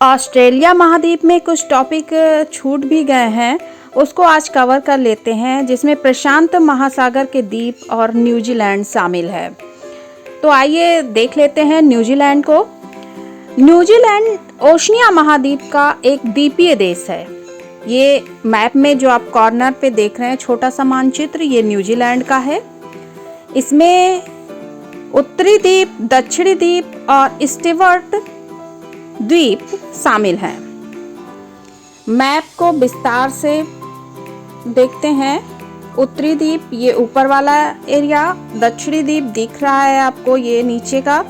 Australia महाद्वीप में कुछ टॉपिक छूट भी गए हैं, उसको आज कवर कर लेते हैं, जिसमें प्रशांत महासागर के द्वीप और न्यूजीलैंड शामिल है। तो आइए देख लेते हैं न्यूजीलैंड को। न्यूजीलैंड ओशिनिया महाद्वीप का एक द्वीपीय देश है। ये मैप में जो आप कॉर्नर पे देख रहे हैं छोटा सा मानचित्र, ये न्यूजीलैंड का है। इसमें उत्तरी द्वीप, दक्षिणी द्वीप और स्टीवर्ट द्वीप शामिल हैं। मैप को विस्तार से देखते हैं। उत्तरी द्वीप ये ऊपर वाला एरिया, दक्षिणी द्वीप दिख रहा है आपको ये नीचे का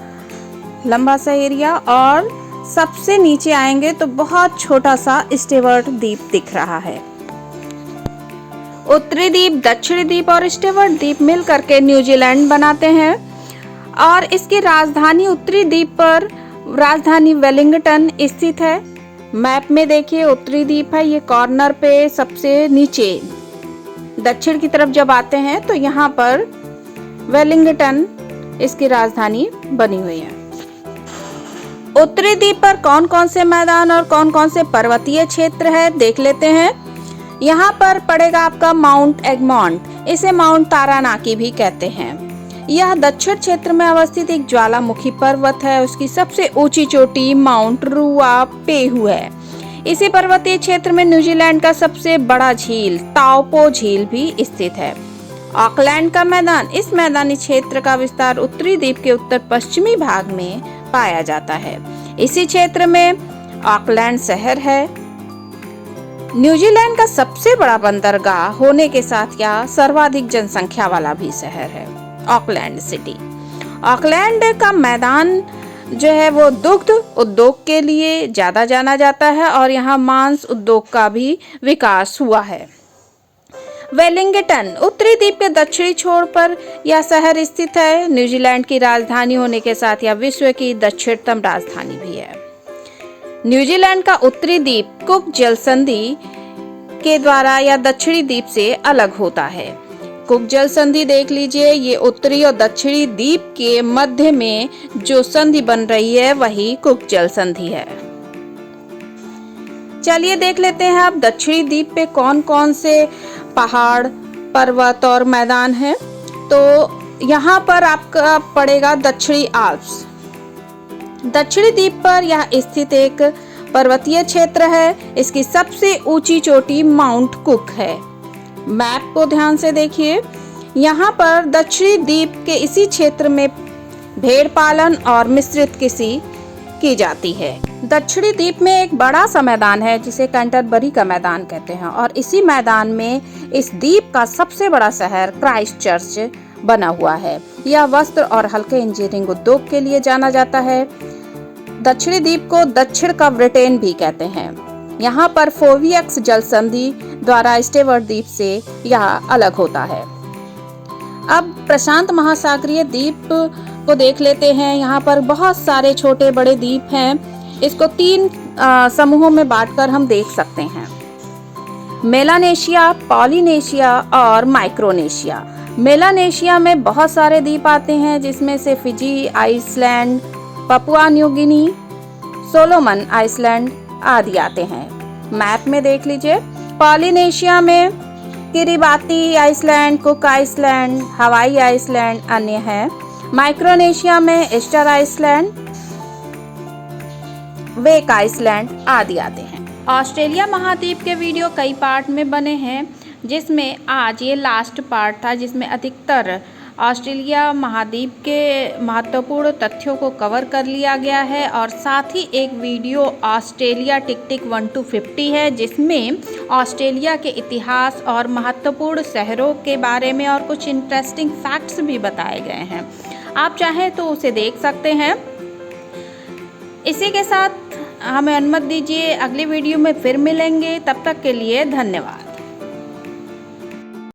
लंबा सा एरिया, और सबसे नीचे आएंगे तो बहुत छोटा सा स्टीवर्ट द्वीप दिख रहा है। उत्तरी द्वीप, दक्षिणी द्वीप और स्टीवर्ट द्वीप मिल करके न्यूजीलैंड बनाते हैं, और इसकी राजधानी उत्तरी द्वीप पर राजधानी वेलिंगटन स्थित है। मैप में देखिए उत्तरी द्वीप है ये कॉर्नर पे सबसे नीचे। दक्षिण की तरफ जब आते हैं तो यहाँ पर वेलिंगटन इसकी राजधानी बनी हुई है। उत्तरी द्वीप पर कौन कौन से मैदान और कौन कौन से पर्वतीय क्षेत्र है देख लेते हैं। यहाँ पर पड़ेगा आपका माउंट एगमॉन्ट, इसे माउंट तारानाकी भी कहते हैं। यह दक्षिण क्षेत्र में अवस्थित एक ज्वालामुखी पर्वत है। उसकी सबसे ऊंची चोटी माउंट रुआपेहू है। इसी पर्वतीय क्षेत्र में न्यूजीलैंड का सबसे बड़ा झील ताओपो झील भी स्थित है। ऑकलैंड का मैदान, इस मैदानी क्षेत्र का विस्तार उत्तरी द्वीप के उत्तर पश्चिमी भाग में पाया जाता है। इसी क्षेत्र में ऑकलैंड शहर है। न्यूजीलैंड का सबसे बड़ा बंदरगाह होने के साथ यह सर्वाधिक जनसंख्या वाला भी शहर है, ऑकलैंड सिटी। ऑकलैंड का मैदान जो है वो दुग्ध उद्योग के लिए ज्यादा जाना जाता है, और यहाँ मांस उद्योग का भी विकास हुआ है। वेलिंगटन उत्तरी द्वीप के दक्षिणी छोर पर यह शहर स्थित है। न्यूजीलैंड की राजधानी होने के साथ यह विश्व की दक्षिणतम राजधानी भी है। न्यूजीलैंड का उत्तरी द्वीप कुक जल संधि के द्वारा या दक्षिणी द्वीप से अलग होता है। कुक जल संधि देख लीजिए, ये उत्तरी और दक्षिणी द्वीप के मध्य में जो संधि बन रही है वही कुक जल संधि है। चलिए देख लेते हैं अब दक्षिणी द्वीप पे कौन कौन से पहाड़, पर्वत और मैदान हैं। तो यहाँ पर आपका पड़ेगा दक्षिणी आल्प्स। दक्षिणी द्वीप पर यह स्थित एक पर्वतीय क्षेत्र है। इसकी सबसे ऊंची चोटी माउंट कुक है। मैप को ध्यान से देखिए। यहाँ पर दक्षिणी द्वीप के इसी क्षेत्र में भेड़ पालन और मिश्रित कृषि की जाती है। दक्षिणी द्वीप में एक बड़ा सा मैदान है जिसे कैंटरबरी का मैदान कहते हैं, और इसी मैदान में इस द्वीप का सबसे बड़ा शहर क्राइस्टचर्च बना हुआ है। यह वस्त्र और हल्के इंजीनियरिंग उद्योग के लिए जाना जाता है। दक्षिणी द्वीप को दक्षिण का ब्रिटेन भी कहते हैं। यहाँ पर फोवियक्स जल संधि द्वारा स्टीवर्ट द्वीप से यह अलग होता है। अब प्रशांत महासागरीय द्वीप को देख लेते हैं। यहाँ पर बहुत सारे छोटे बड़े द्वीप हैं। इसको 3 समूहों में बांटकर हम देख सकते हैं, मेलानेशिया, पॉलिनेशिया और माइक्रोनेशिया। मेलानेशिया में बहुत सारे द्वीप आते हैं, जिसमें से Fiji island, Papua New Guinea, Solomon island आदि आते हैं। मैप में देख लीजिए। पॉलिनेशिया में Kiribati island, Cook island, Hawaii island अन्य हैं। माइक्रोनेशिया में ईस्टर आइसलैंड, वेक आइसलैंड आदि आते हैं। ऑस्ट्रेलिया महाद्वीप के वीडियो कई पार्ट में बने हैं, जिसमें आज ये लास्ट पार्ट था, जिसमें अधिकतर ऑस्ट्रेलिया महाद्वीप के महत्वपूर्ण तथ्यों को कवर कर लिया गया है, और साथ ही एक video Australia tick tick 1 to 50 है, जिसमें ऑस्ट्रेलिया के इतिहास और महत्वपूर्ण शहरों के बारे में और कुछ इंटरेस्टिंग फैक्ट्स भी बताए गए हैं। आप चाहें तो उसे देख सकते हैं। इसी के साथ हमें अनुमति दीजिए, अगली वीडियो में फिर मिलेंगे। तब तक के लिए धन्यवाद।